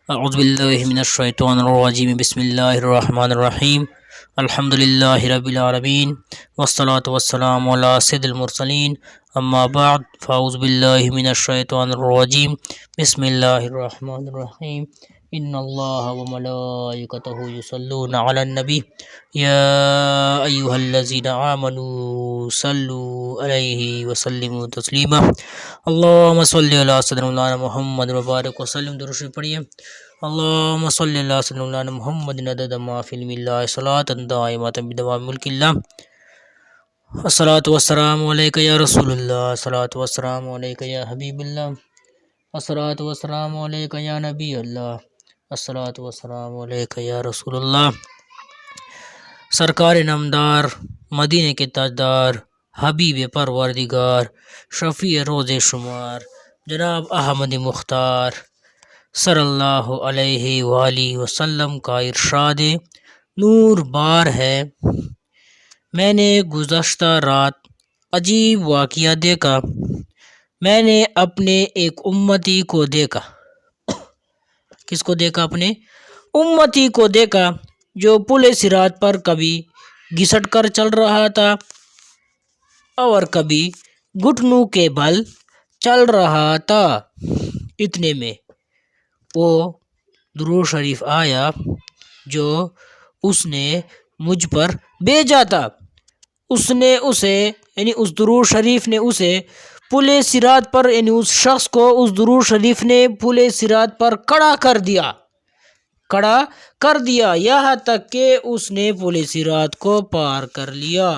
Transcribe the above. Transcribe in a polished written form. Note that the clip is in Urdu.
اعوذ باللہ من الشیطان الرجیم بسم اللہ الرحمن الرحیم الحمد للہ رب العالمین والصلاة والسلام علی سید المرسلین اما بعد فاعوذ باللہ من الشیطان الرجیم بسم اللہ الرحمن الرحیم ان اللہ وملائکتہ یصلون علی النبی یا ایہا الذین آمنوا صلوا علیہ وسلموا تسلیما اللہم صلی علی سیدنا مولانا محمد مبارک وسلم. درود شریف پڑھیے. اللہم صلی علی سیدنا مولانا محمد عدد ما فی علم اللہ صلاۃ دائمۃ بدوام ملک اللہ. الصلاۃ والسلام علیک یا رسول اللہ، الصلاۃ والسلام علیک یا حبیب اللہ، الصلاۃ والسلام علیک یا نبی اللہ، الصلاۃ والسلام علیک یا رسول اللہ. سرکار نامدار، مدینے کے تاجدار، حبیب پروردگار، شفیع روز شمار، جناب احمد مختار صلی اللہ علیہ وآلہ وسلم کا ارشاد نور بار ہے. میں نے گزشتہ رات عجیب واقعہ دیکھا. میں نے اپنے ایک امتی کو دیکھا. کس کو دیکھا؟ اپنے امتی کو دیکھا جو پل صراط پر کبھی گھسٹ کر چل رہا تھا اور کبھی گھٹنوں کے بل چل رہا تھا. اتنے میں وہ درود شریف آیا جو اس نے مجھ پر بھیجا تھا. اس نے اسے یعنی اس درود شریف نے اسے پل صراط پر یعنی اس شخص کو اس درود شریف نے پل صراط پر کھڑا کر دیا یہاں تک کہ اس نے پل صراط کو پار کر لیا.